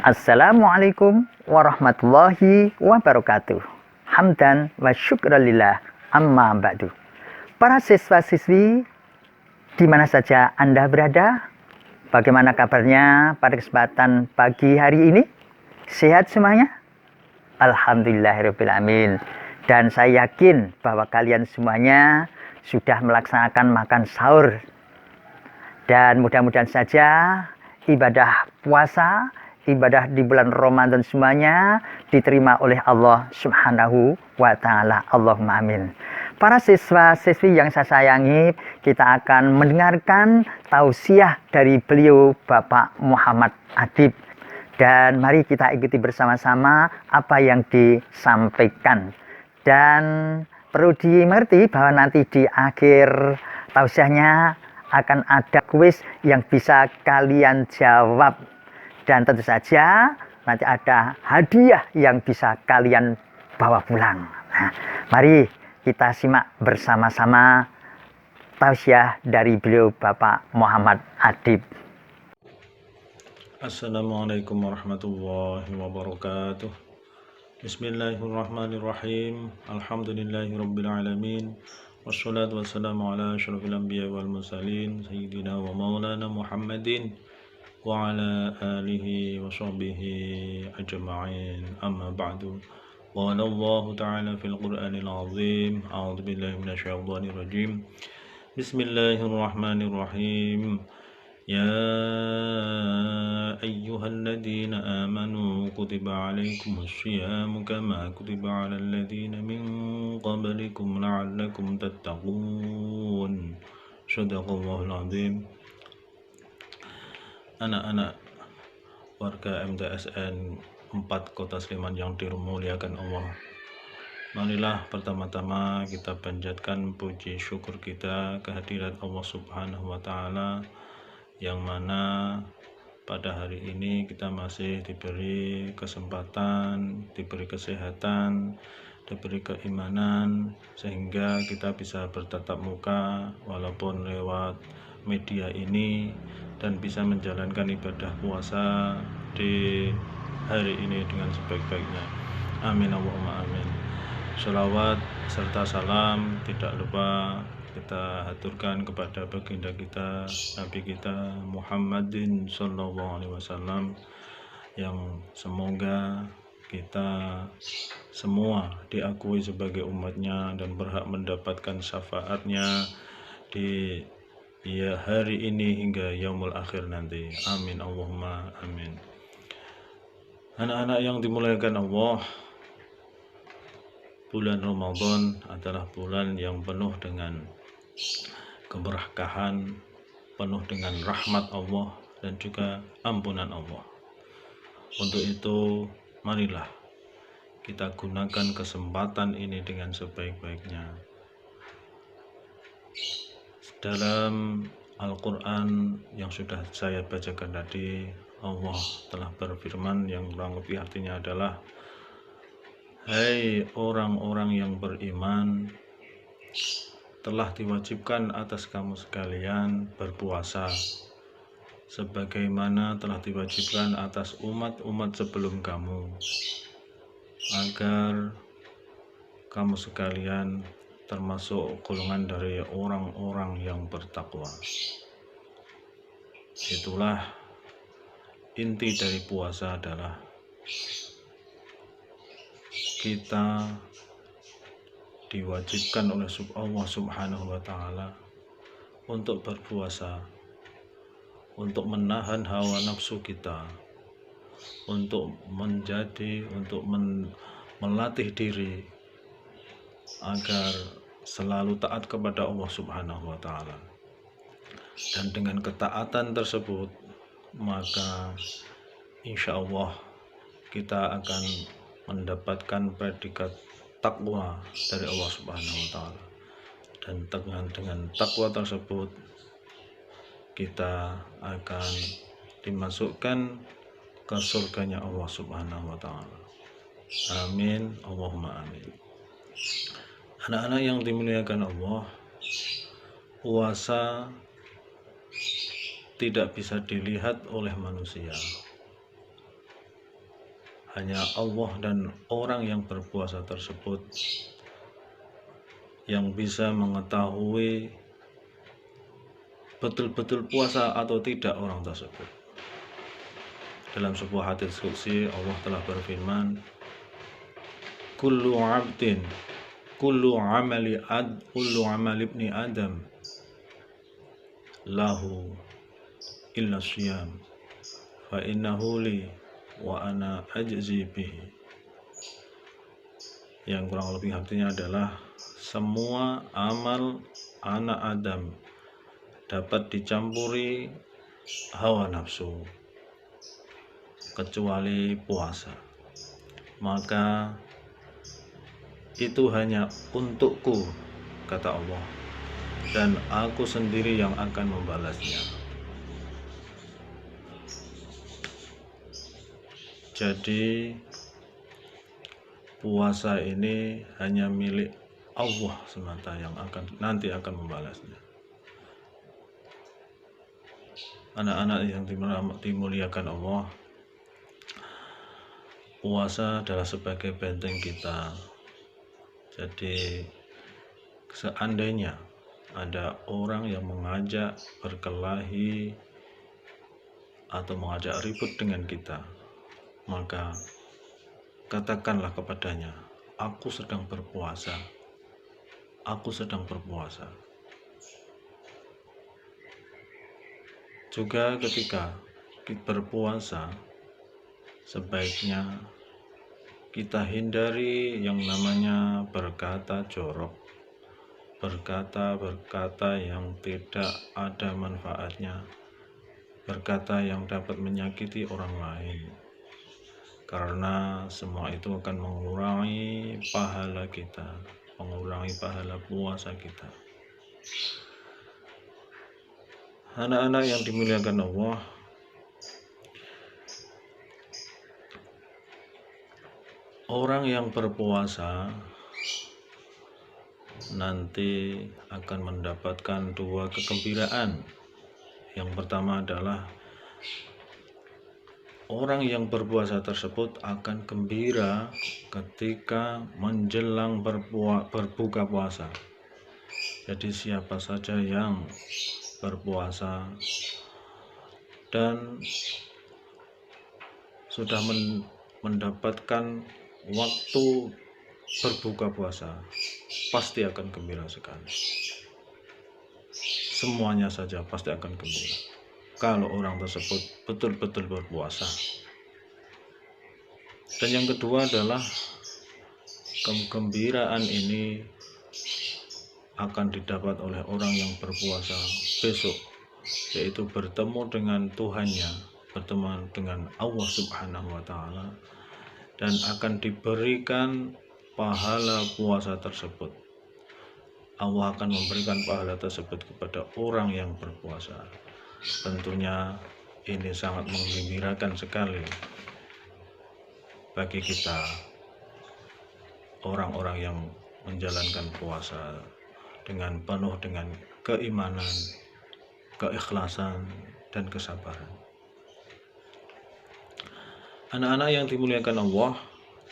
Assalamualaikum warahmatullahi wabarakatuh. Hamdan wa syukralillah amma ba'du. Para siswa-siswi di mana saja Anda berada, bagaimana kabarnya pada kesempatan pagi hari ini? Sehat semuanya? Alhamdulillahirabbil alamin. Dan saya yakin bahwa kalian semuanya sudah melaksanakan makan sahur. Dan mudah-mudahan saja ibadah puasa, ibadah di bulan Ramadan semuanya diterima oleh Allah Subhanahu wa Ta'ala. Allahumma amin. Para siswa-siswi yang saya sayangi, kita akan mendengarkan tausiah dari beliau Bapak Muhammad Adib. Dan mari kita ikuti bersama-sama apa yang disampaikan. Dan perlu dimengerti bahwa nanti di akhir tausiahnya akan ada kuis yang bisa kalian jawab. Dan tentu saja nanti ada hadiah yang bisa kalian bawa pulang. Nah, mari kita simak bersama-sama tausiah dari beliau Bapak Muhammad Adib. Assalamualaikum warahmatullahi wabarakatuh. Bismillahirrahmanirrahim. Alhamdulillahirabbil alamin. Wassalatu wassalamu ala asyrafil anbiya wal mursalin sayyidina wa maulana Muhammadin wa ala alihi wa sahbihi ajma'in. Amma ba'du. Qala Allah ta'ala fil Qur'anil azim. A'udzu billahi minasyaitonir rajim. Bismillahirrahmanirrahim. Ya ayyuhalladzina amanu kutiba alaikumus syiyamu kama kutiba alal ladzina min qablikum la'allakum tattaqun. Shadaqallahul azim. Anak-anak warga MTSN 4 Kota Sleman yang dimuliakan Allah, marilah pertama-tama kita panjatkan puji syukur kita kehadirat Allah Subhanahu wa Ta'ala, yang mana pada hari ini kita masih diberi kesempatan, diberi kesehatan, diberi keimanan, sehingga kita bisa bertatap muka walaupun lewat media ini, dan bisa menjalankan ibadah puasa di hari ini dengan sebaik-baiknya. Amin Allahumma amin. Shalawat serta salam tidak lupa kita haturkan kepada baginda kita, Nabi kita Muhammadin sallallahu alaihi wasallam, yang semoga kita semua diakui sebagai umatnya dan berhak mendapatkan syafaatnya di hari ini hingga yaumul akhir nanti. Amin Allahumma amin. Anak-anak yang dimuliakan Allah, bulan Ramadan adalah bulan yang penuh dengan keberkahan, penuh dengan rahmat Allah dan juga ampunan Allah. Untuk itu, marilah kita gunakan kesempatan ini dengan sebaik-baiknya. Dalam Al-Quran yang sudah saya bacakan tadi, Allah telah berfirman yang kurang lebih artinya adalah, hai orang-orang yang beriman, telah diwajibkan atas kamu sekalian berpuasa sebagaimana telah diwajibkan atas umat-umat sebelum kamu, agar kamu sekalian termasuk golongan dari orang-orang yang bertakwa. Itulah inti dari puasa, adalah kita diwajibkan oleh Allah Subhanahu wa Ta'ala untuk berpuasa, untuk menahan hawa nafsu kita, untuk melatih diri agar selalu taat kepada Allah Subhanahu wa Ta'ala. Dan dengan ketaatan tersebut, maka insya Allah kita akan mendapatkan predikat takwa dari Allah Subhanahu wa Ta'ala. Dan dengan takwa tersebut kita akan dimasukkan ke surganya Allah Subhanahu wa Ta'ala. Amin Allahumma amin. Anak-anak yang dimuliakan Allah, puasa tidak bisa dilihat oleh manusia. hanya Allah dan orang yang berpuasa tersebut yang bisa mengetahui betul-betul puasa atau tidak orang tersebut. Dalam sebuah hadits qudsi Allah telah berfirman, kullu amali ibni Adam lahu illa syiyam fa innahu li wa ana ajzi bihi. Yang kurang lebih artinya adalah semua amal anak Adam dapat dicampuri hawa nafsu kecuali puasa, maka itu hanya untukku, kata Allah, dan aku sendiri yang akan membalasnya. Jadi puasa ini hanya milik Allah semata yang nanti akan membalasnya. Anak-anak yang dimuliakan Allah, puasa adalah sebagai benteng kita. Jadi seandainya ada orang yang mengajak berkelahi atau mengajak ribut dengan kita, maka katakanlah kepadanya, aku sedang berpuasa. Aku sedang berpuasa. Juga ketika kita berpuasa, sebaiknya kita hindari yang namanya berkata jorok, berkata yang tidak ada manfaatnya, berkata yang dapat menyakiti orang lain, karena semua itu akan mengurangi pahala kita, mengurangi pahala puasa kita. Anak-anak yang dimuliakan Allah, orang yang berpuasa nanti akan mendapatkan dua kegembiraan. Yang pertama adalah orang yang berpuasa tersebut akan gembira ketika menjelang berbuka puasa. Jadi siapa saja yang berpuasa dan sudah mendapatkan waktu berbuka puasa, pasti akan gembira sekali. Semuanya saja pasti akan gembira kalau orang tersebut betul-betul berpuasa. Dan yang kedua adalah kegembiraan ini akan didapat oleh orang yang berpuasa besok, yaitu bertemu dengan Tuhannya, bertemu dengan Allah Subhanahu wa Ta'ala, dan akan diberikan pahala puasa tersebut. Allah akan memberikan pahala tersebut kepada orang yang berpuasa. Tentunya ini sangat menggembirakan sekali bagi kita, orang-orang yang menjalankan puasa dengan penuh dengan keimanan, keikhlasan, dan kesabaran. Anak-anak yang dimuliakan Allah,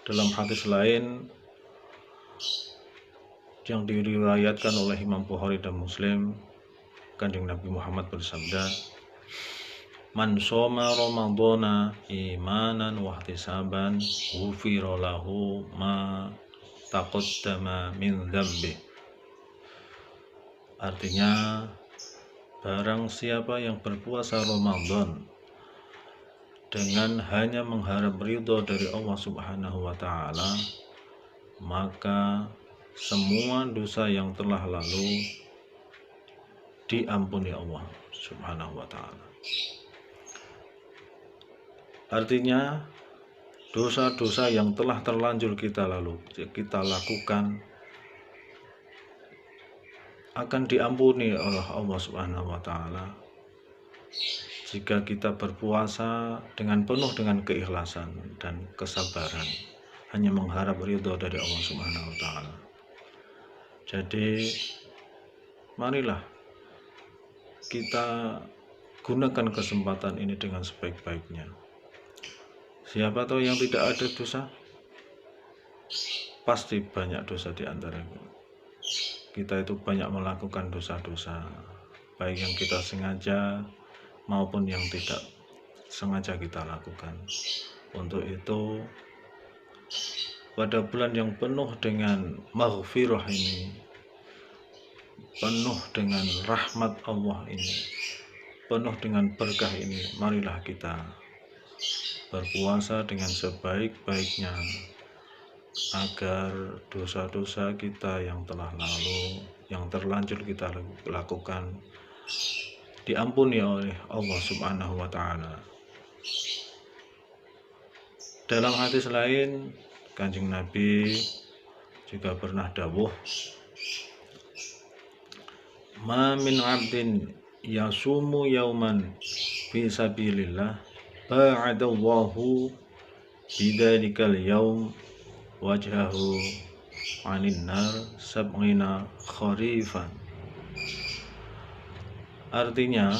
dalam hadis lain yang diriwayatkan oleh Imam Bukhari dan Muslim, Kanjeng Nabi Muhammad bersabda, man shoma ramadhana imanan wa ihtisaban ghufira lahu ma taqaddama min dzambi. Artinya, barang siapa yang berpuasa Ramadan dengan hanya mengharap ridho dari Allah Subhanahu wa Ta'ala, maka semua dosa yang telah lalu diampuni Allah Subhanahu wa Ta'ala. Artinya, dosa-dosa yang telah terlanjur kita lakukan akan diampuni oleh Allah Subhanahu wa Ta'ala jika kita berpuasa dengan penuh dengan keikhlasan dan kesabaran, hanya mengharap ridho dari Allah Subhanahu wa Ta'ala. Jadi marilah kita gunakan kesempatan ini dengan sebaik-baiknya. Siapa tahu yang tidak ada dosa? Pasti banyak dosa di antara kita itu banyak melakukan dosa-dosa, baik yang kita sengaja maupun yang tidak sengaja kita lakukan. Untuk itu, pada bulan yang penuh dengan maghfirah ini, penuh dengan rahmat Allah ini, penuh dengan berkah ini, marilah kita berpuasa dengan sebaik-baiknya agar dosa-dosa kita yang telah lalu, yang terlanjur kita lakukan, diampuni oleh Allah Subhanahu wa Ta'ala. Dalam hadis lain, Kanjeng Nabi juga pernah dawuh, ma min abdin yasumu yauman fi sabilillah ba'adallahu bidzalikal yaum wajhahu anin nar sab'ina kharifan. Artinya,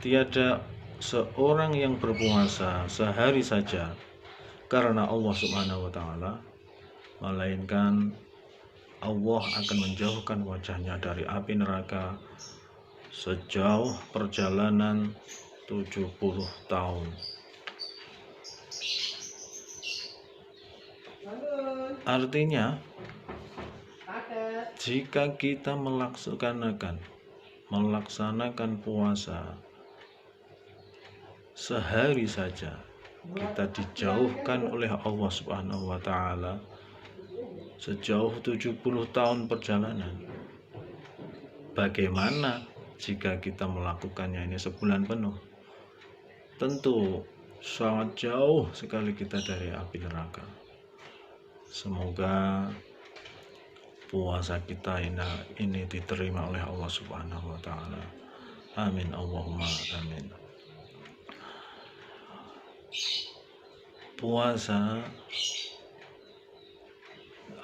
tiada seorang yang berpuasa sehari saja karena Allah Subhanahu wa Ta'ala, melainkan Allah akan menjauhkan wajahnya dari api neraka sejauh perjalanan 70 tahun. Artinya, jika kita melaksanakan puasa sehari saja, kita dijauhkan oleh Allah Subhanahu wa Ta'ala sejauh 70 tahun perjalanan. Bagaimana jika kita melakukannya ini sebulan penuh? Tentu sangat jauh sekali kita dari api neraka. Semoga puasa kita ini diterima oleh Allah Subhanahu wa Ta'ala. Amin Allahumma amin. Puasa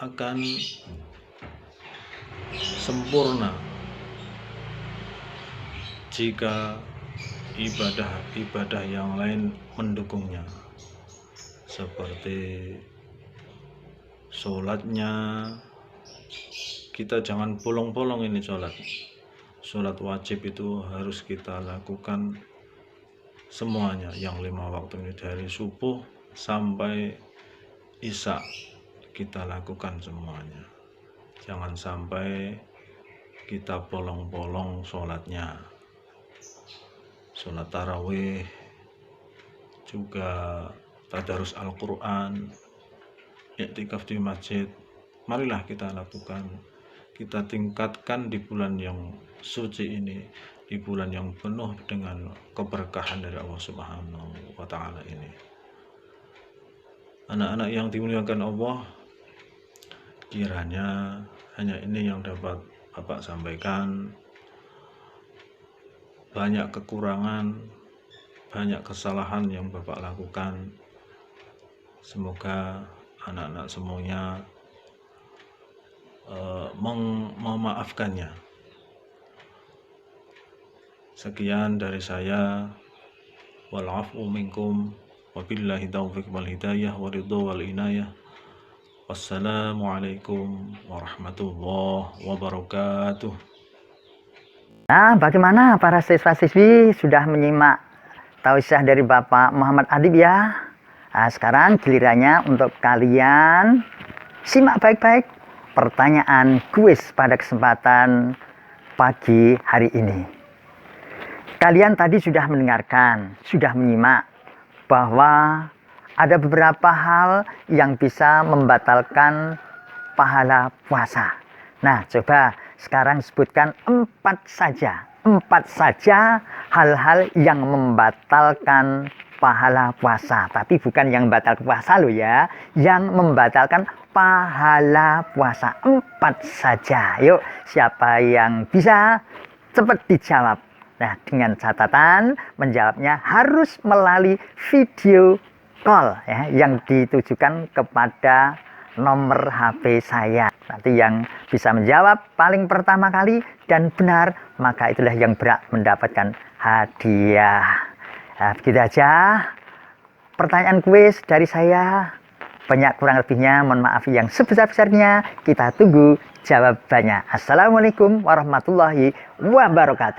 akan sempurna jika ibadah-ibadah yang lain mendukungnya, seperti sholatnya. Kita jangan bolong-bolong ini sholat wajib itu harus kita lakukan semuanya, yang 5 waktu ini dari subuh sampai isya kita lakukan semuanya. Jangan sampai kita bolong-bolong sholatnya. Sholat tarawih, juga tadarus Al-Quran, iktikaf di masjid, marilah kita lakukan. Kita tingkatkan di bulan yang suci ini, di bulan yang penuh dengan keberkahan dari Allah Subhanahu wa Ta'ala ini. Anak-anak yang dimuliakan Allah, kiranya hanya ini yang dapat Bapak sampaikan. Banyak kekurangan, banyak kesalahan yang Bapak lakukan. Semoga anak-anak semuanya memaafkannya. Sekian dari saya. Wal afu minkum, wabillahi taufiq wal hidayah wa ridha wal inayah. Wassalamualaikum warahmatullahi wabarakatuh. Nah, bagaimana para siswa-siswi sudah menyimak tausiah dari Bapak Muhammad Adib ya? Nah, sekarang gilirannya untuk kalian simak baik-baik pertanyaan kuis pada kesempatan pagi hari ini. Kalian tadi sudah mendengarkan, sudah menyimak bahwa ada beberapa hal yang bisa membatalkan pahala puasa. Nah, coba sekarang sebutkan 4 saja hal-hal yang membatalkan pahala puasa. Tapi bukan yang batal puasa loh ya, yang membatalkan pahala puasa. 4 saja. Yuk, siapa yang bisa cepat dijawab. Nah, dengan catatan menjawabnya harus melalui video call ya, yang ditujukan kepada nomor HP saya. Nanti yang bisa menjawab paling pertama kali dan benar, maka itulah yang berhak mendapatkan hadiah. Nah, begitu aja. pertanyaan kuis dari saya. Banyak kurang lebihnya, mohon maaf yang sebesar-besarnya. Kita tunggu jawabannya. Assalamualaikum warahmatullahi wabarakatuh.